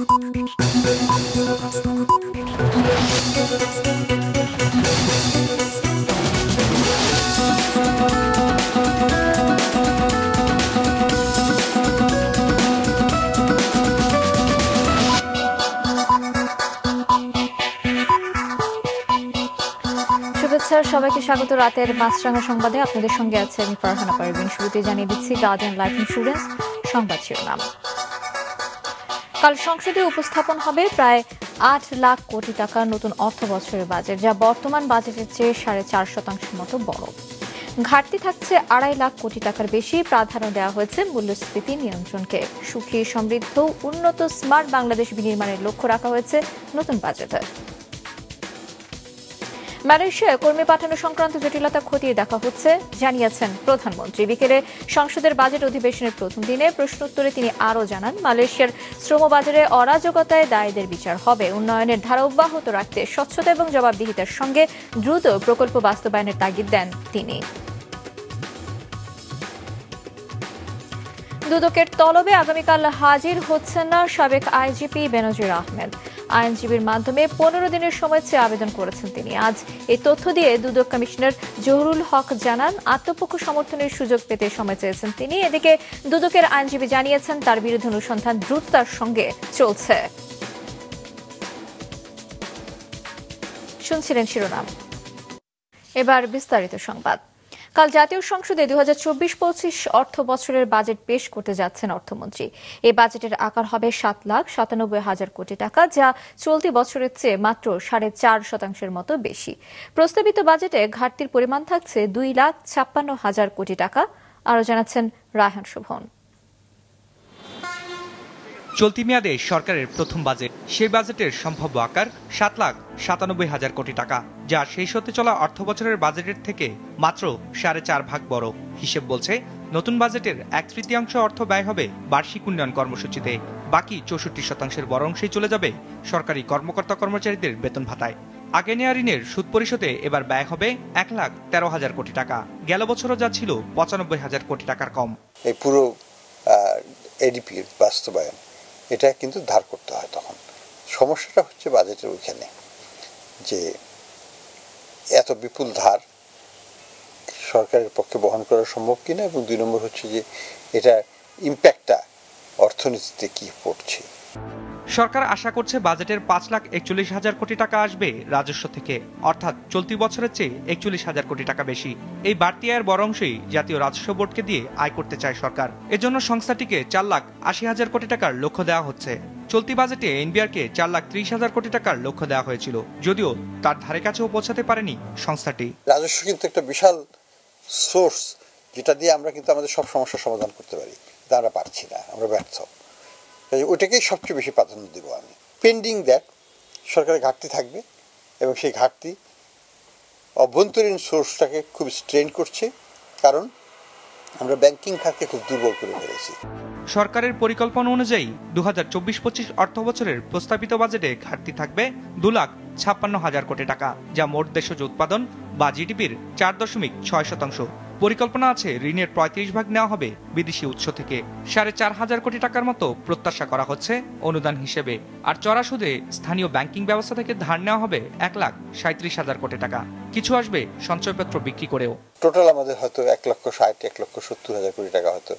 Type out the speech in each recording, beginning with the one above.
সবাইকে স্বাগত রাতের মাছরাঙা সংবাদে। আপনাদের সঙ্গে আছে আমি ফারহানা পারভিন। শুরুতে জানিয়ে দিচ্ছি গার্ডিয়ান লাইফ ইন্স্যুরেন্স সংবাদ শিরোনাম। কাল সংসদে উপস্থাপন হবে প্রায় ৮ লাখ কোটি টাকার নতুন অর্থ বছরের বাজেট, যা বর্তমান বাজেটের চেয়ে 4.৫% মতো বড়। ঘাটতি থাকছে ২.৫ লাখ কোটি টাকার বেশি। প্রাধান্য দেওয়া হয়েছে মূল্যস্ফীতি নিয়ন্ত্রণকে। সুখী, সমৃদ্ধ, উন্নত, স্মার্ট বাংলাদেশ বিনির্মাণের লক্ষ্য রাখা হয়েছে নতুন বাজেটে। মালয়েশিয়ায় কর্মী পাঠানো সংক্রান্ত জটিলতা খতিয়ে দেখা হচ্ছে জানিয়েছেন প্রধানমন্ত্রী। বিকেলে সংসদের বাজেট অধিবেশনের প্রথম দিনে প্রশ্নোত্তরে তিনি আরও জানান, মালয়েশিয়ার শ্রম বাজারে অরাজকতায় দায়ীদের বিচার হবে। উন্নয়নের ধারা অব্যাহত রাখতে স্বচ্ছতা এবং জবাবদিহিতার সঙ্গে দ্রুত প্রকল্প বাস্তবায়নের তাগিদ দেন তিনি। দুদকের তলবে আগামীকাল হাজির হচ্ছেন না সাবেক আইজিপি বেনজির আহমেদ। আইনজীবীর মাধ্যমে 15 দিনের সময় চেয়ে আবেদন করেছেন তিনি। আজ এই তথ্য দিয়ে দুদক কমিশনার জহুরুল হক জানান, আত্মপক্ষ সমর্থনের সুযোগ পেতে সময় চেয়েছেন তিনি। এদিকে দুদকের আইনজীবী জানিয়েছেন তার বিরুদ্ধে অনুসন্ধান দ্রুততার সঙ্গে চলছে। শুনছিলেন শিরোনাম, এবার বিস্তারিত সংবাদ। কাল জাতীয় সংসদে 2024-25 অর্থ বছরের বাজেট পেশ করতে যাচ্ছেন অর্থমন্ত্রী। এই বাজেটের আকার হবে 7,97,000 কোটি টাকা, যা চলতি বছরের চেয়ে মাত্র 4.5% মতো বেশি। প্রস্তাবিত বাজেটে ঘাটতির পরিমাণ থাকছে 2,56,000 কোটি টাকা। আরও জানাচ্ছেন রায়হান শোভন। চলতি মেয়াদে সরকারের প্রথম বাজেট, সেই বাজেটের সম্ভাব্য আকার 7,97,000 কোটি টাকা, যা শেষ হতে চলা অর্থ বছরের বাজেটের থেকে মাত্র 4.5 ভাগ বড়। হিসেব বলছে নতুন বাজেটের 1/3 অর্থ ব্যয় হবে বার্ষিক উন্নয়ন কর্মসূচিতে। বাকি 64% বড় অংশেই চলে যাবে সরকারি কর্মকর্তা কর্মচারীদের বেতন ভাতায়। আগে নেওয়া ঋণের সুদ পরিশোধে এবার ব্যয় হবে 1,13,000 কোটি টাকা। গেল বছরও যা ছিল 95,000 কোটি টাকার কম। এই পুরো এডিপির বাস্তবায়ন এটা কিন্তু ধার করতে হয়। তখন সমস্যাটা হচ্ছে বাজেটের ওইখানে যে এত বিপুল ধার সরকারের পক্ষে বহন করা সম্ভব কিনা, এবং 2 নম্বর হচ্ছে যে এটা ইম্প্যাক্টটা অর্থনীতিতে কি পড়ছে। সরকার আশা করছে বাজেটের 5,41,000 কোটি টাকা আসবে রাজস্ব থেকে, অর্থাৎ চলতি বছরের চেয়ে 41,000 কোটি টাকা বেশি। এই বাড়তি আয়ের বড় অংশই জাতীয় রাজস্ব বোর্ডকে দিয়ে আয় করতে চায় সরকার। এজন্য সংস্থাটিকে 4,80,000 কোটি টাকার লক্ষ্য দেওয়া হচ্ছে। চলতি বাজেটে এনবিআরকে 4,30,000 কোটি টাকার লক্ষ্য দেওয়া হয়েছিল, যদিও তার ধারে কাছেও পৌঁছাতে পারেনি সংস্থাটি। রাজস্ব কিন্তু একটা বিশাল সোর্স, যেটা দিয়ে আমরা কিন্তু আমাদের সব সমস্যার সমাধান করতে পারি, তা আমরা পারছি না, আমরা ব্যর্থ। ওইটাকেই সবচেয়ে বেশি প্রাধান্য দেব আমি। পেন্ডিং দ্যাট সরকারের ঘাটতি থাকবে, এবং সেই ঘাটতি অভ্যন্তরীণ সোর্সটাকে খুব স্ট্রেন করছে, কারণ আমরা ব্যাংকিং খাতকে খুব দুর্বল করে ফেলেছি। সরকারের পরিকল্পনা অনুযায়ী 2024-25 অর্থ বছরের প্রস্তাবিত বাজেটে ঘাটতি থাকবে 2,56,000 কোটি টাকা, যা মোট দেশজ উৎপাদন বা জিডিপির 4.6%। পরিকল্পনা আছে ঋণের 35 ভাগ নেওয়া হবে বিদেশি উৎস থেকে। 4,500 কোটি টাকার মতো প্রত্যাশা করা হচ্ছে অনুদান হিসেবে। আর চড়া সুদে স্থানীয় ব্যাংকিং ব্যবস্থা থেকে ধার নেওয়া হবে 1,37,000 কোটি টাকা। কিছু আসবে সঞ্চয়পত্র বিক্রি করেও। টোটাল আমাদের হয়তো 1,60,000 1,70,000 কোটি টাকা হয়তো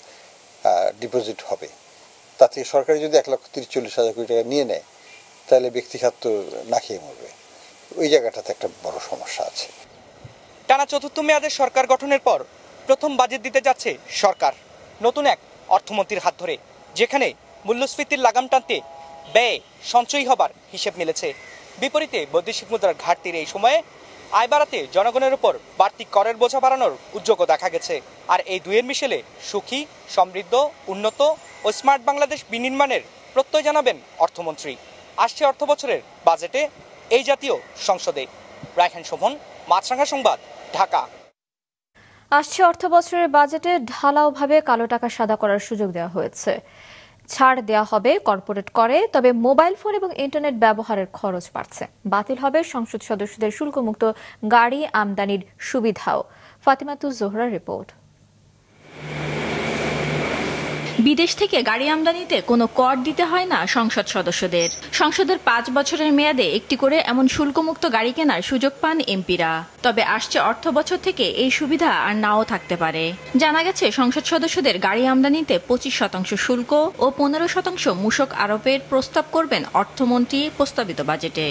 ডিপোজিট হবে। তা থেকে সরকারি যদি 1,43,000 কোটি টাকা নিয়ে নেয়, তাহলে ব্যক্তি খাত তো না খেয়ে মরবে। ওই জায়গাটাতে একটা বড় সমস্যা আছে। টানা চতুর্থ মেয়াদে সরকার গঠনের পর প্রথম বাজেট দিতে যাচ্ছে সরকার নতুন এক অর্থমন্ত্রীর হাত ধরে, যেখানে মূল্যস্ফীতির লাগাম টানতে ব্যয় সঞ্চয়ী হবার হিসেব মিলেছে। বিপরীতে বৈদেশিক মুদ্রার ঘাটতির এই সময়ে আয় বাড়াতে জনগণের উপর বাড়তি করের বোঝা বাড়ানোর উদ্যোগও দেখা গেছে। আর এই দুয়ের মিশেলে সুখী, সমৃদ্ধ, উন্নত ও স্মার্ট বাংলাদেশ বিনির্মাণের প্রত্যয় জানাবেন অর্থমন্ত্রী। আসছে অর্থ বছরের বাজেটে এই জাতীয় সংসদে। রায়হান শোভন, মাছরাঙা সংবাদ, ঢাকা। আসছে অর্থ বছরের বাজেটে ঢালাওভাবে কালো টাকা সাদা করার সুযোগ দেওয়া হয়েছে। ছাড় দেওয়া হবে কর্পোরেট করে, তবে মোবাইল ফোন এবং ইন্টারনেট ব্যবহারের খরচ বাড়ছে। বাতিল হবে সংসদ সদস্যদের শুল্কমুক্ত গাড়ি আমদানির সুবিধাও। ফাতিমাতুজ জোহরার রিপোর্ট। বিদেশ থেকে গাড়ি আমদানিতে কোনো কর দিতে হয় না সংসদ সদস্যদের। সংসদের 5 বছরের মেয়াদে একটি করে এমন শুল্কমুক্ত গাড়ি কেনার সুযোগ পান এমপিরা। তবে আসছে অর্থ বছর থেকে এই সুবিধা আর নাও থাকতে পারে। জানা গেছে সংসদ সদস্যদের গাড়ি আমদানিতে 25% শুল্ক ও 15% মূসক আরোপের প্রস্তাব করবেন অর্থমন্ত্রী প্রস্তাবিত বাজেটে।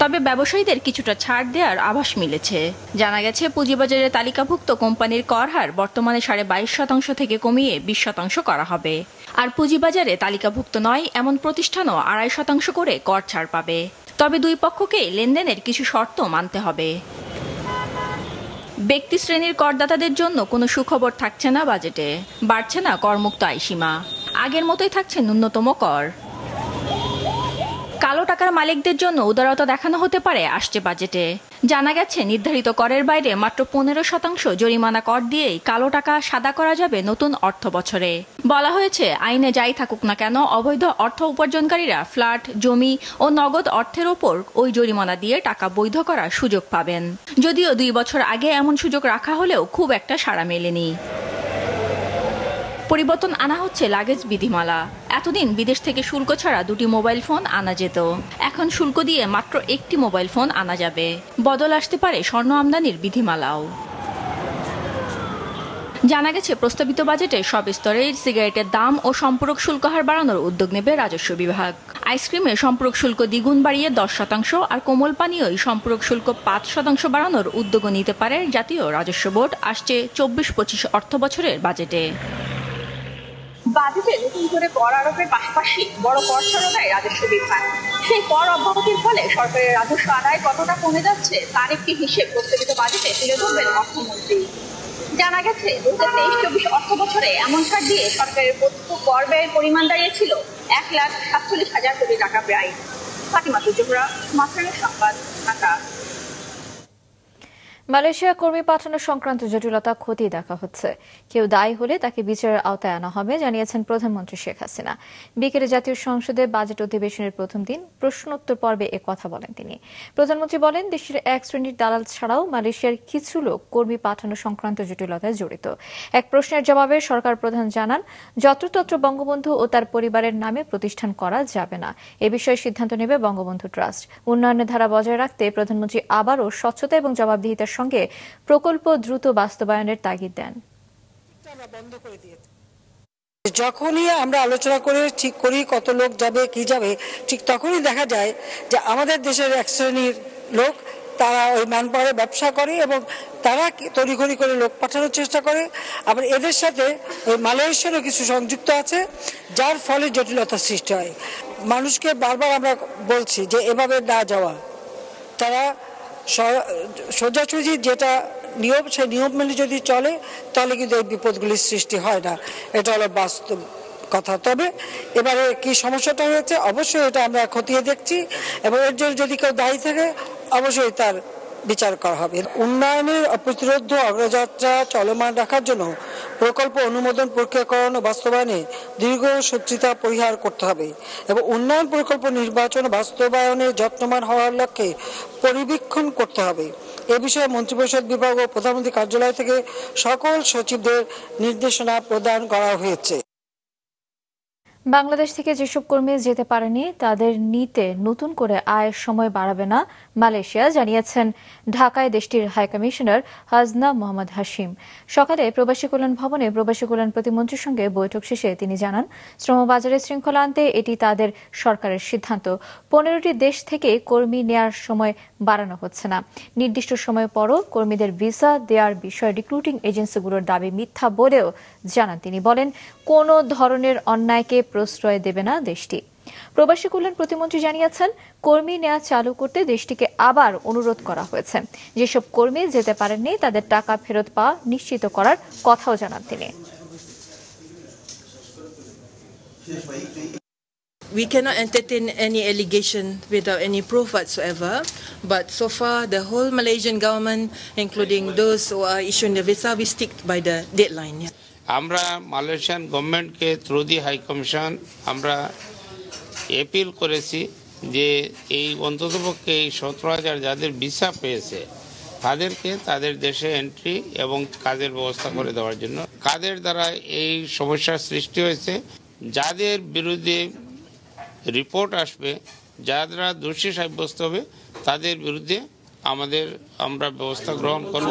তবে ব্যবসায়ীদের কিছুটা ছাড় দেওয়ার আভাস মিলেছে। জানা গেছে পুঁজিবাজারে তালিকাভুক্ত কোম্পানির কর হার বর্তমানে 22.5% থেকে কমিয়ে 20% করা হবে। আর পুঁজিবাজারে তালিকাভুক্ত নয় এমন প্রতিষ্ঠানও 2.5% করে কর ছাড় পাবে। তবে দুই পক্ষকে লেনদেনের কিছু শর্ত মানতে হবে। ব্যক্তি শ্রেণীর করদাতাদের জন্য কোনো সুখবর থাকছে না বাজেটে। বাড়ছে না করমুক্ত আয়সীমা, আগের মতোই থাকছে ন্যূনতম কর। কালো টাকার মালিকদের জন্য উদারতা দেখানো হতে পারে আসছে বাজেটে। জানা গেছে নির্ধারিত করের বাইরে মাত্র 15% জরিমানা কর দিয়েই কালো টাকা সাদা করা যাবে নতুন অর্থ বছরে। বলা হয়েছে আইনে যাই থাকুক না কেন অবৈধ অর্থ উপার্জনকারীরা ফ্ল্যাট, জমি ও নগদ অর্থের ওপর ওই জরিমানা দিয়ে টাকা বৈধ করার সুযোগ পাবেন। যদিও 2 বছর আগে এমন সুযোগ রাখা হলেও খুব একটা সাড়া মেলেনি। পরিবর্তন আনা হচ্ছে লাগেজ বিধিমালা। এতদিন বিদেশ থেকে শুল্ক ছাড়া 2টি মোবাইল ফোন আনা যেত, এখন শুল্ক দিয়ে মাত্র 1টি মোবাইল ফোন আনা যাবে। বদল আসতে পারে স্বর্ণ আমদানির বিধিমালাও। জানা গেছে প্রস্তাবিত বাজেটে সব স্তরের সিগারেটের দাম ও সম্পূরক শুল্ক হার বাড়ানোর উদ্যোগ নেবে রাজস্ব বিভাগ। আইসক্রিমে সম্পূরক শুল্ক দ্বিগুণ বাড়িয়ে 10% আর কোমল পানীয় সম্পূরক শুল্ক 5% বাড়ানোর উদ্যোগও নিতে পারে জাতীয় রাজস্ব বোর্ড আসছে 24-25 অর্থ বছরের বাজেটে। বাজেটে নতুন করে কর আরোপের পাশাপাশি বড় কর ছাড়ও দেয় রাজস্ব বিভাগ। সেই কর অব্যাহতির ফলে সরকারের রাজস্ব আদায় কতটা কমে যাচ্ছে তার একটি হিসেব প্রস্তাবিত বাজেটে তুলে ধরবেন অর্থমন্ত্রী। জানা গেছে 2023-24 অর্থ বছরে এমন ছাড় দিয়ে সরকারের প্রত্যক্ষ কর ব্যয়ের পরিমাণ দাঁড়িয়েছিল 1,47,000 কোটি টাকা প্রায়। ফাতিমা জোহরা, মাছরাঙা সংবাদ, ঢাকা। মালয়েশিয়া কর্মী পাঠানো সংক্রান্ত জটিলতা খতিয়ে দেখা হচ্ছে। কেউ দায়ী হলে তাকে বিচারের আওতায় আনা হবে জানিয়েছেন প্রধানমন্ত্রী শেখ হাসিনা। বিকেলে জাতীয় সংসদে বাজেট অধিবেশনের প্রথম দিন প্রশ্নোত্তর পর্বে কথা বলেন তিনি। প্রধানমন্ত্রী বলেন, দেশের এক শ্রেণীর দালাল ছাড়াও মালয়েশিয়ার কিছু লোক কর্মী পাঠানো সংক্রান্ত জটিলতায় জড়িত। এক প্রশ্নের জবাবে সরকার প্রধান জানান, যত্রতত্র বঙ্গবন্ধু ও তার পরিবারের নামে প্রতিষ্ঠান করা যাবে না। এ বিষয়ে সিদ্ধান্ত নেবে বঙ্গবন্ধু ট্রাস্ট। উন্নয়নের ধারা বজায় রাখতে প্রধানমন্ত্রী আবারও স্বচ্ছতা এবং জবাবদিহিতার সঙ্গে প্রকল্প দ্রুত বাস্তবায়নের তাগিদ দেন। যখনই আমরা আলোচনা করে ঠিক করি কত লোক যাবে কি যাবে, ঠিক তখনই দেখা যায় যে আমাদের দেশের এক শ্রেণীর লোক তারা ওই ম্যানপাওয়ারে ব্যবসা করে এবং তারা তড়িঘড়ি করে লোক পাঠানোর চেষ্টা করে। আবার এদের সাথে ওই মালয়েশিয়ারও কিছু সংযুক্ত আছে, যার ফলে জটিলতা সৃষ্টি হয়। মানুষকে বারবার আমরা বলছি যে এভাবে না যাওয়া, তারা সোজাসুজি যেটা নিয়ম সেই নিয়ম মেনে যদি চলে তাহলে কিন্তু এই বিপদগুলির সৃষ্টি হয় না। এটা হলো বাস্তব কথা। তবে এবারে কি সমস্যাটা হয়েছে অবশ্যই এটা আমরা খতিয়ে দেখছি এবং এর জন্য যদি কেউ দায়ী থাকে অবশ্যই তার বিচার করা হবে। উন্নয়নের অপ্রতিরোধ্য অগ্রযাত্রা চলমান রাখার জন্য প্রকল্প অনুমোদন প্রক্রিয়াকরণ ও বাস্তবায়নে দীর্ঘ সূত্রিতা পরিহার করতে হবে এবং উন্নয়ন প্রকল্প নির্বাচন বাস্তবায়নে যত্নবান হওয়ার লক্ষ্যে পরিবীক্ষণ করতে হবে। এ বিষয়ে মন্ত্রিপরিষদ বিভাগ ও প্রধানমন্ত্রী কার্যালয় থেকে সকল সচিবদের নির্দেশনা প্রদান করা হয়েছে। বাংলাদেশ থেকে যেসব কর্মী যেতে পারেনি তাদের নিতে নতুন করে আয়ের সময় বাড়াবে না মালয়েশিয়া, জানিয়েছেন ঢাকায় দেশটির হাইকমিশনার হাজনা মোহাম্মদ হাশিম। সকালে প্রবাসী কল্যাণ ভবনে প্রবাসী কল্যাণ প্রতিমন্ত্রীর সঙ্গে বৈঠক শেষে তিনি জানান, শ্রমবাজারে শৃঙ্খলা আনতে এটি তাদের সরকারের সিদ্ধান্ত। 15টি দেশ থেকে কর্মী নেয়ার সময় বাড়ানো হচ্ছে না। নির্দিষ্ট সময় পরও কর্মীদের ভিসা দেওয়ার বিষয়ে রিক্রুটিং এজেন্সিগুলোর দাবি মিথ্যা বলেও জানান তিনি। বলেন, কোনো ধরনের অন্যায়কে প্রশ্রয় দেবে না দেশটি। প্রবাসী কল্যাণ প্রতিমন্ত্রী জানিয়েছেন, কর্মী নেওয়া চালু করতে দেশটিকে আবার অনুরোধ করা হয়েছে। যেসব কর্মী যেতে পারেননি তাদের টাকা ফেরত পাওয়া নিশ্চিত করার কথাও জানান তিনি। We cannot entertain any allegation without any proof whatsoever. But so far, the whole Malaysian government, including those who are issuing the visa, we stick by the deadline. আমরা মালয়েশিয়ান গভর্নমেন্টকে থ্রু দি হাই কমিশন আমরা appeal করেছি যে এই অন্ততপক্ষে এই 17,000 যাদের visa পেয়েছে তাদেরকে তাদের দেশে এন্ট্রি এবং কাজের ব্যবস্থা করে দেওয়ার জন্য। কাদের দ্বারা এই সমস্যার সৃষ্টি হয়েছে, যাদের বিরুদ্ধে রিপোর্ট আসবে, যারা দোষী সাব্যস্ত হবে, তাদের বিরুদ্ধে আমরা ব্যবস্থা গ্রহণ করব।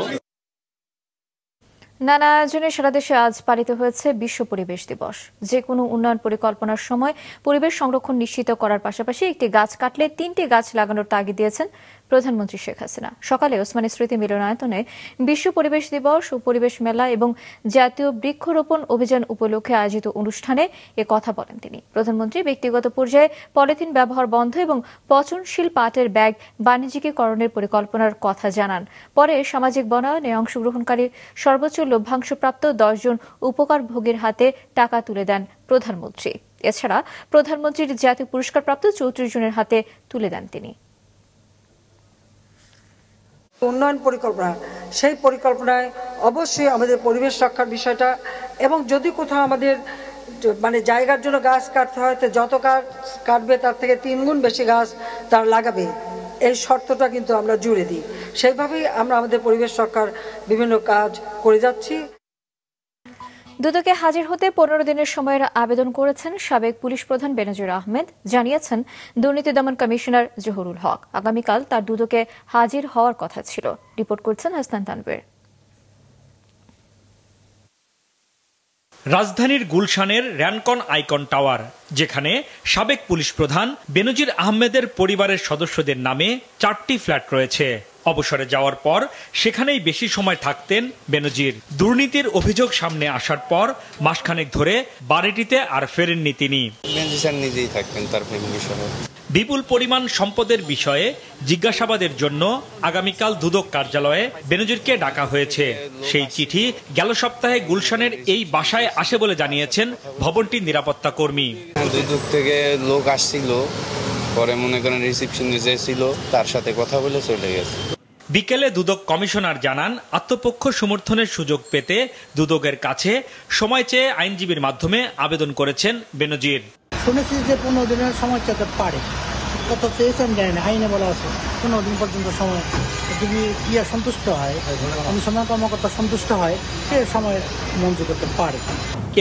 নানা আয়োজনে সারা দেশে আজ পালিত হয়েছে বিশ্ব পরিবেশ দিবস। যে কোনো উন্নয়ন পরিকল্পনার সময় পরিবেশ সংরক্ষণ নিশ্চিত করার পাশাপাশি একটি গাছ কাটলে 3টি গাছ লাগানোর তাগিদ দিয়েছেন প্রধানমন্ত্রী শেখ হাসিনা। সকালে ওসমানী স্মৃতি মিলনায়তনে বিশ্ব পরিবেশ দিবস ও পরিবেশ মেলা এবং জাতীয় বৃক্ষরোপণ অভিযান উপলক্ষে আয়োজিত অনুষ্ঠানে এ কথা বলেন তিনি। প্রধানমন্ত্রী ব্যক্তিগত পর্যায়ে পলিথিন ব্যবহার বন্ধ এবং পচনশীল পাটের ব্যাগ বাণিজ্যিকীকরণের পরিকল্পনার কথা জানান। পরে সামাজিক বনায়নে অংশগ্রহণকারী সর্বোচ্চ লভ্যাংশপ্রাপ্ত 10 জন উপকারভোগীর হাতে টাকা তুলে দেন প্রধানমন্ত্রী। এছাড়া প্রধানমন্ত্রীর জাতীয় পুরস্কারপ্রাপ্ত 34 জনের হাতে তুলে দেন তিনি। উন্নয়ন পরিকল্পনা, সেই পরিকল্পনায় অবশ্যই আমাদের পরিবেশ রক্ষার বিষয়টা, এবং যদি কোথাও আমাদের জায়গার জন্য গাছ কাটতে হয় তো যত গাছ কাটবে তার থেকে 3 গুণ বেশি গাছ তার লাগাবে, এই শর্তটা কিন্তু আমরা জুড়ে দিই। সেইভাবেই আমরা আমাদের পরিবেশ রক্ষার বিভিন্ন কাজ করে যাচ্ছি। দুদকে হাজির হতে 15 দিনের সময়ের আবেদন করেছেন সাবেক পুলিশ প্রধান বেনজির আহমেদ। জানিয়েছেন দুর্নীতি দমন কমিশনার জহুরুল হক। আগামীকাল তার দুদকে হাজির হওয়ার কথা ছিল। রিপোর্ট করছেন হাসনান তানভীর। রাজধানীর গুলশানের র্যানকন আইকন টাওয়ার, যেখানে সাবেক পুলিশ প্রধান বেনজির আহমেদের পরিবারের সদস্যদের নামে 4টি ফ্ল্যাট রয়েছে। অবসরে যাওয়ার পর সেখানেই বেশি সময় থাকতেন বেনজির। দুর্নীতির অভিযোগ সামনে আসার পর মাসখানেক ধরে বাড়িটিতে আর ফেরেননি তিনি। নিজেই থাকতেন তার ফ্যামিলি সহ। বিপুল পরিমাণ সম্পদের বিষয়ে জিজ্ঞাসাবাদের জন্য আগামীকাল দুদক কার্যালয়ে বেনজিরকে ডাকা হয়েছে। সেই চিঠি গেল সপ্তাহে গুলশানের এই বাসায় আসে বলে জানিয়েছেন ভবনটির নিরাপত্তা কর্মী। দুদক থেকে লোক আসছিল, পরে মনে করেন রিসিপশনে যে ছিল তার সাথে কথা বলে চলে গেছে। বিকেলে দুদক কমিশনার জানান, আত্মপক্ষ সমর্থনের সুযোগ পেতে দুদকের কাছে সময় চেয়ে আইনজীবীর মাধ্যমে আবেদন করেছেন বেনজির। শুনেছি যে 15 দিনের সময় চাইতে পারে, কত চেয়েছেন জানেন, আইনে বলা আছে 15 দিন পর্যন্ত সময়। যদি সন্তুষ্ট হয়, অনুসন্ধান কর্মকর্তা সন্তুষ্ট হয়, সে সময় মঞ্জুর করতে পারে।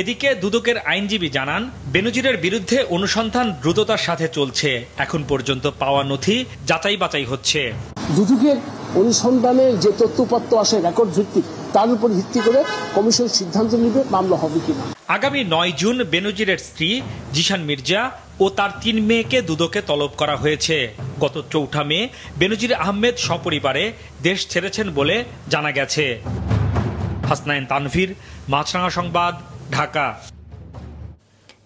এদিকে দুদকের আইনজীবী জানান, বেনজিরের বিরুদ্ধে অনুসন্ধান দ্রুততার সাথে চলছে। এখন পর্যন্ত পাওয়া নথি যাচাই বাছাই হচ্ছে। দুদকের অনুসন্ধানের যে তথ্যপত্র আসে রেকর্ড ভিত্তিক, তার উপর ভিত্তি করে কমিশন সিদ্ধান্ত নেবে মামলা হবে কিনা। আগামী 9 জুন বেনজিরের স্ত্রী জিশান মির্জা ও তার 3 মেয়েকে দুদকে তলব করা হয়েছে। গত 4 মে বেনজির আহমেদ সপরিবারে দেশ ছেড়েছেন বলে জানা গেছে। হাসনাইন তানভীর, মাছরাঙা সংবাদ, ঢাকা।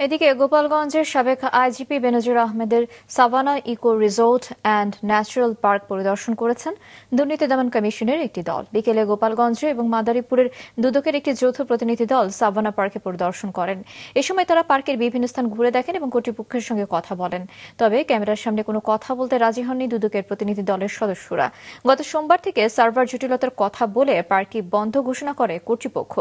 এদিকে গোপালগঞ্জের সাবেক আইজিপি বেনজির আহমেদের Savanna eco resort and natural park পরিদর্শন করেছেন দুর্নীতি দমন কমিশনের একটি দল। বিকেলে গোপালগঞ্জে এবং মাদারীপুরের দুদকের একটি যৌথ প্রতিনিধি দল সাভানা পার্কে পরিদর্শন করেন। এ সময় তারা পার্কের বিভিন্ন স্থান ঘুরে দেখেন এবং কর্তৃপক্ষের সঙ্গে কথা বলেন। তবে ক্যামেরার সামনে কোনো কথা বলতে রাজি হননি দুদকের প্রতিনিধি দলের সদস্যরা। গত সোমবার থেকে সার্ভার জটিলতার কথা বলে পার্কটি বন্ধ ঘোষণা করে কর্তৃপক্ষ।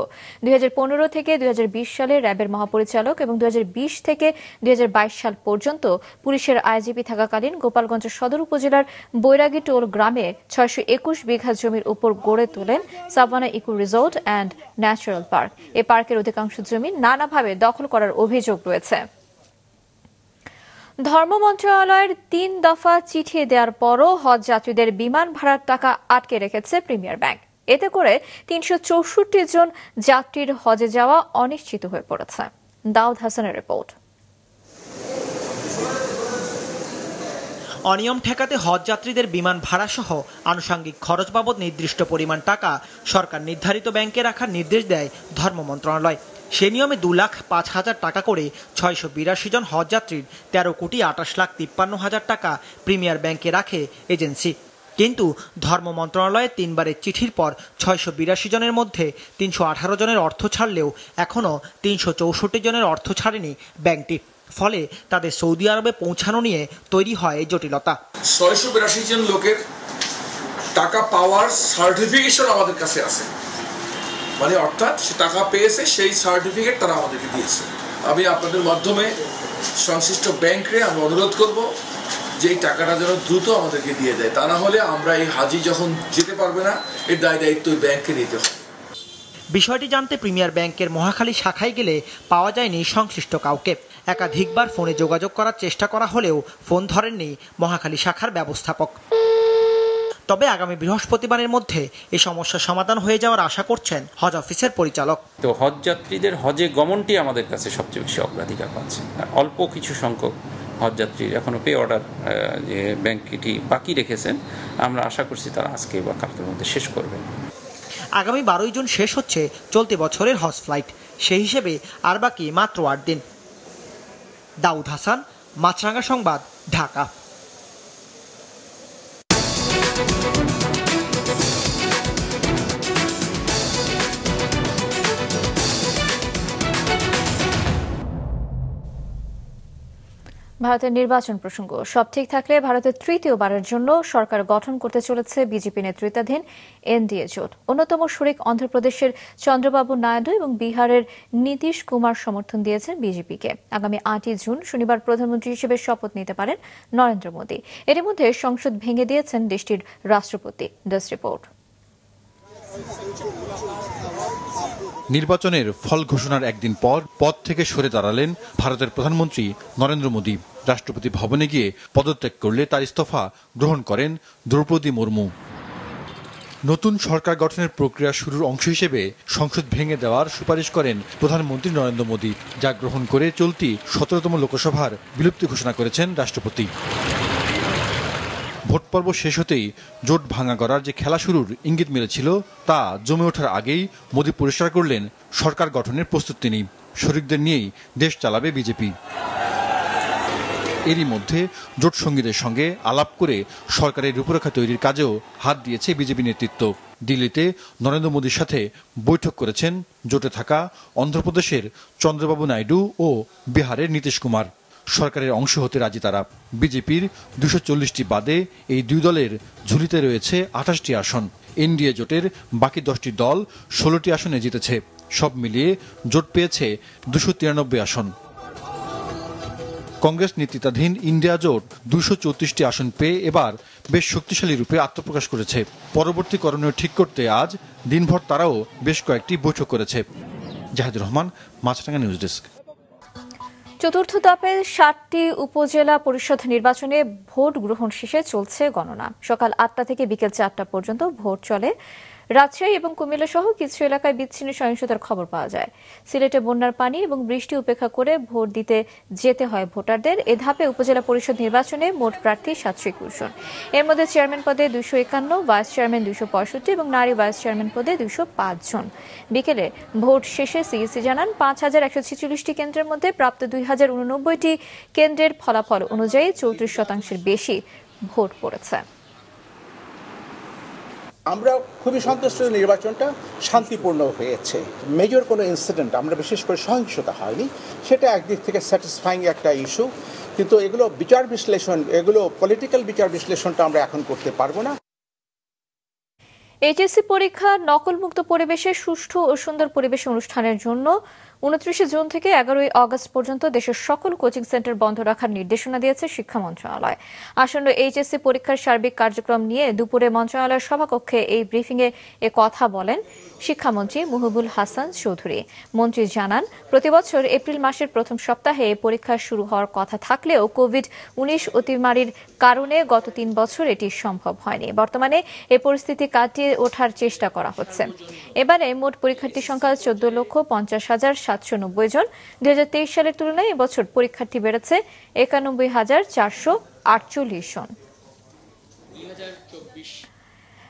2015 থেকে 2020 সালে র্যাবের মহাপরিচালক এবং 2020 থেকে 2022 সাল পর্যন্ত পুলিশের আইজিপি থাকাকালীন গোপালগঞ্জ সদর উপজেলার বৈরাগী টোল গ্রামে 621 বিঘা জমির উপর গড়ে তোলেন Savanna eco resort and natural Park. এ পার্কের অধিকাংশ জমি নানাভাবে দখল করার অভিযোগ রয়েছে। ধর্ম মন্ত্রণালয়ের 3 দফা চিঠি দেওয়ার পরও হজ যাত্রীদের বিমান ভাড়ার টাকা আটকে রেখেছে প্রিমিয়ার ব্যাংক। এতে করে 364 জন যাত্রীর হজে যাওয়া অনিশ্চিত হয়ে পড়েছে। দাউদ হাসানের রিপোর্ট। অনিয়ম ঠেকাতে হজ যাত্রীদের বিমান ভাড়া সহ আনুষঙ্গিক খরচ বাবদ নির্দিষ্ট পরিমাণ টাকা সরকার নির্ধারিত ব্যাংকে রাখার নির্দেশ দেয় ধর্ম মন্ত্রণালয়। সে নিয়মে 2,05,000 টাকা করে 682 জন হজ যাত্রীর 13,28,53,000 টাকা প্রিমিয়ার ব্যাংকে রাখে এজেন্সি। কিন্তু ধর্ম মন্ত্রণালয়ের 3 বারের চিঠির পর 682 জনের মধ্যে 318 জনের অর্থ ছাড়লেও এখনও 364 জনের অর্থ ছাড়েনি ব্যাংকটি। ফলে তাদের সৌদি আরবে পৌঁছানো নিয়ে তৈরি হয় এই জটিলতা। 682 জন লোকের টাকা পাওয়ার সার্টিফিকেশন আমাদের কাছে আছে, মানে অর্থাৎ সে টাকা পেয়েছে সেই সার্টিফিকেট তারা আমাদেরকে দিয়েছে। আমি আপনাদের মাধ্যমে সংশ্লিষ্ট ব্যাংকে আমরা অনুরোধ করব যে এই টাকাটা যেন দ্রুত আমাদেরকে দিয়ে দেয়, তা না হলে আমরা এই হাজি যখন যেতে পারবে না, এর দায়িত্ব ব্যাংকে নিতে হবে। বিষয়টি জানতে প্রিমিয়ার ব্যাংকের মহাখালী শাখায় গেলে পাওয়া যায়নি সংশ্লিষ্ট কাউকে। একাধিকবার ফোনে যোগাযোগ করার চেষ্টা করা হলেও ফোন ধরেননি মহাখালী শাখার ব্যবস্থাপক। তবে আগামী বৃহস্পতিবারের মধ্যে এই সমস্যার সমাধান হয়ে যাওয়ার আশা করছেন হজ অফিসের পরিচালক। তো হজ যাত্রীদের হজে গমনটি আমাদের কাছে সবচেয়ে বেশি অগ্রাধিকার পাচ্ছে। অল্প কিছু সংখ্যক হজযাত্রীর এখনো পে অর্ডার যে ব্যাংকটি বাকি রেখেছেন, আমরা আশা করছি তারা আজকে বা কালকের মধ্যে শেষ করবে। আগামী 12 জুন শেষ হচ্ছে চলতি বছরের হজ ফ্লাইট, সেই হিসেবে আর বাকি মাত্র 8 দিন। দাউদ হাসান, মাছরাঙা সংবাদ, ঢাকা। ভারতের নির্বাচন প্রসঙ্গ সব ঠিক থাকলে ভারতের তৃতীয়বারের জন্য সরকার গঠন করতে চলেছে বিজেপি নেতৃত্বাধীন এনডিএ জোট। অন্যতম শরিক অন্ধ্রপ্রদেশের চন্দ্রবাবু নাইডু এবং বিহারের নীতিশ কুমার সমর্থন দিয়েছেন বিজেপিকে। আগামী 8 জুন শনিবার প্রধানমন্ত্রী হিসেবে শপথ নিতে পারেন নরেন্দ্র মোদী। এর মধ্যে সংসদ ভেঙে দিয়েছেন দেশটির রাষ্ট্রপতি। Desk report. নির্বাচনের ফল ঘোষণার একদিন পর পদ থেকে সরে দাঁড়ালেন ভারতের প্রধানমন্ত্রী নরেন্দ্র মোদী। রাষ্ট্রপতি ভবনে গিয়ে পদত্যাগ করলে তার ইস্তফা গ্রহণ করেন দ্রৌপদী মুর্মু। নতুন সরকার গঠনের প্রক্রিয়া শুরুর অংশ হিসেবে সংসদ ভেঙে দেওয়ার সুপারিশ করেন প্রধানমন্ত্রী নরেন্দ্র মোদী, যা গ্রহণ করে চলতি 17তম লোকসভার বিলুপ্তি ঘোষণা করেছেন রাষ্ট্রপতি। ভোট পর্ব শেষ হতেই জোট ভাঙা করার যে খেলা শুরুর ইঙ্গিত মিলেছিল তা জমে ওঠার আগেই মোদী পরিষ্কার করলেন সরকার গঠনের প্রস্তুত তিনি। শরিকদের নিয়েই দেশ চালাবে বিজেপি। এরই মধ্যে জোট সঙ্গীদের সঙ্গে আলাপ করে সরকারের রূপরেখা তৈরির কাজেও হাত দিয়েছে বিজেপি নেতৃত্ব। দিল্লিতে নরেন্দ্র মোদীর সাথে বৈঠক করেছেন জোটে থাকা অন্ধ্রপ্রদেশের চন্দ্রবাবু নাইডু ও বিহারের নীতিশ কুমার। সরকারের অংশ হতে রাজি তারা। বিজেপির 240টি বাদে এই দুই দলের ঝুলিতে রয়েছে 28টি আসন। এনডিএ জোটের বাকি 10টি দল 16টি আসনে জিতেছে। সব মিলিয়ে জোট পেয়েছে 293 আসন। কংগ্রেস নেতৃত্বাধীন ইন্ডিয়া জোট 234টি আসন পেয়ে এবার বেশ শক্তিশালী রূপে আত্মপ্রকাশ করেছে। পরবর্তী করণীয় ঠিক করতে আজ দিনভর তারাও বেশ কয়েকটি বৈঠক করেছে। জাহিদুর রহমান, মাছরাঙা নিউজ ডেস্ক। চতুর্থ ধাপে 7টি উপজেলা পরিষদ নির্বাচনে ভোট গ্রহণ শেষে চলছে গণনা। সকাল 8টা থেকে বিকেল 4টা পর্যন্ত ভোট চলে। রাজশাহী এবং কুমিল্লা সহ কিছু এলাকায় বিচ্ছিন্ন সহিংসতার খবর পাওয়া যায়। সিলেটে বন্যার পানি এবং বৃষ্টি উপেক্ষা করে ভোট দিতে যেতে হয় ভোটারদের। এ ধাপে উপজেলা পরিষদ নির্বাচনে মোট প্রার্থী 721 জন। এর মধ্যে চেয়ারম্যান পদে 251, ভাইস চেয়ারম্যান 265 এবং নারী ভাইস চেয়ারম্যান পদে 205 জন। বিকেলে ভোট শেষে সিইসি জানান 5146টি কেন্দ্রের মধ্যে প্রাপ্ত 2089টি কেন্দ্রের ফলাফল অনুযায়ী 34% বেশি ভোট পড়েছে। আমরা খুবই সন্তুষ্ট, নির্বাচনটা শান্তিপূর্ণ হয়েছে। মেজর কোনো ইনসিডেন্ট, আমরা বিশেষ করে সহিংসতা হয়নি, সেটা একদিক থেকে স্যাটিসফাইং একটা ইস্যু। কিন্তু এগুলো বিচার বিশ্লেষণ, এগুলো পলিটিক্যাল বিচার বিশ্লেষণটা আমরা এখন করতে পারবো না। এইচএসসি পরীক্ষা নকলমুক্ত পরিবেশে সুষ্ঠু ও সুন্দর পরিবেশে অনুষ্ঠানের জন্য 29 জুন থেকে 11 আগস্ট পর্যন্ত দেশের সকল কোচিং সেন্টার বন্ধ রাখার নির্দেশনা দিয়েছে শিক্ষা মন্ত্রণালয়। আসন্ন এইচএসসি পরীক্ষার সার্বিক কার্যক্রম নিয়ে দুপুরে মন্ত্রণালয়ের সভাকক্ষে এই ব্রিফিংয়ে কথা বলেন শিক্ষামন্ত্রী মুহিবুল হাসান চৌধুরী। মন্ত্রী জানান, প্রতিবছর এপ্রিল মাসের প্রথম সপ্তাহে পরীক্ষা শুরু হওয়ার কথা থাকলেও কোভিড-19 অতিমারির কারণে গত 3 বছর এটি সম্ভব হয়নি। বর্তমানে এই পরিস্থিতি কাটিয়ে ওঠার চেষ্টা করা হচ্ছে। এবারে মোট পরীক্ষার্থী সংখ্যা 14,50,790 জন। 2023 সালের তুলনায় এবছর পরীক্ষার্থী বেড়েছে 91,448 জন।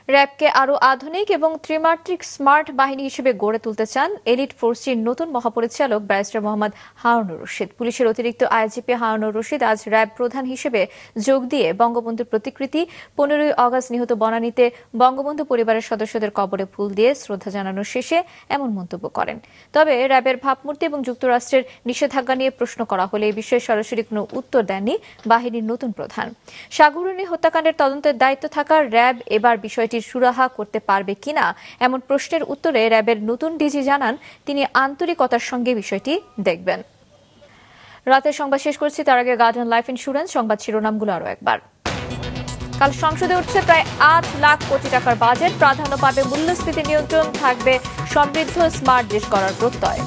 র্যাবকে আরও আধুনিক এবং ত্রিমাত্রিক স্মার্ট বাহিনী হিসেবে গড়ে তুলতে চান এলিট ফোর্সটির নতুন মহাপরিচালক ব্যারিস্টার মোহাম্মদ হারুনুর রশিদ। পুলিশের অতিরিক্ত আইজিপি হারুনুর রশিদ আজ র্যাব প্রধান হিসেবে যোগ দিয়ে বঙ্গবন্ধুর প্রতিকৃতি, 15 আগস্ট নিহত বনানীতে বঙ্গবন্ধু পরিবারের সদস্যদের কবরে ফুল দিয়ে শ্রদ্ধা জানানোর শেষে এমন মন্তব্য করেন। তবে র্যাবের ভাবমূর্তি এবং যুক্তরাষ্ট্রের নিষেধাজ্ঞা নিয়ে প্রশ্ন করা হলে এই বিষয়ে সরাসরি কোনো উত্তর দেননি বাহিনীর নতুন প্রধান। সাগররুনি হত্যাকাণ্ডের তদন্তের দায়িত্ব থাকা র্যাব এবার বিষয়টি সুরাহা করতে পারবে কিনা এমন প্রশ্নের উত্তরে র্যাবের নতুন ডিজি জানান, তিনি আন্তরিকতার সঙ্গে বিষয়টি দেখবেন। রাতের সংবাদ শেষ করছি, তার আগে গার্ডিয়ান লাইফ ইন্স্যুরেন্স সংবাদ শিরোনামগুলো আরো একবার। কাল সংসদে উঠছে প্রায় 8 লাখ কোটি টাকার বাজেট। প্রাধান্য পাবে মূল্যস্ফীতি নিয়ন্ত্রণ, থাকবে সমৃদ্ধ স্মার্ট দেশ করার প্রত্যয়।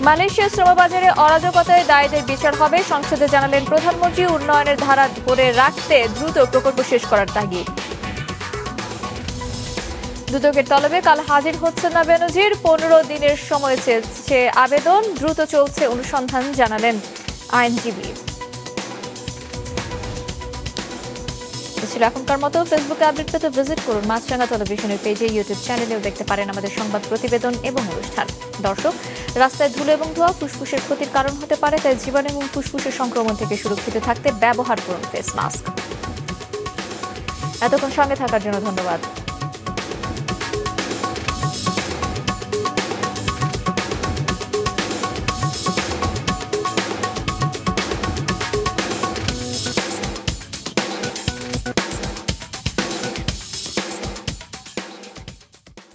মালয়েশিয়া শ্রমবাজারে অরাজকতায় দায়ীদের বিচার হবে, সংসদে জানালেন প্রধানমন্ত্রী। উন্নয়নের ধারা ধরে রাখতে দ্রুত প্রকল্প শেষ করার তাগিদ। দুদকের তলবে কাল হাজির হচ্ছেন না বেনজির, 15 দিনের সময় চেয়েছে আবেদন, দ্রুত চলছে অনুসন্ধান, জানালেন আইনজীবী। ছিল এখনকার মতো। ফেসবুকে আপডেট পেতে ভিজিট করুন মাছরাঙা টেলিভিশনের পেজে, ইউটিউব চ্যানেলেও দেখতে পারেন আমাদের সংবাদ প্রতিবেদন এবং অনুষ্ঠান। দর্শক, রাস্তায় ধুলো এবং ধোঁয়া ফুসফুসের ক্ষতির কারণ হতে পারে, তাই জীবাণু এবং ফুসফুসের সংক্রমণ থেকে সুরক্ষিত থাকতে ব্যবহার করুন ফেস মাস্ক। এতক্ষণ সঙ্গে থাকার জন্য ধন্যবাদ।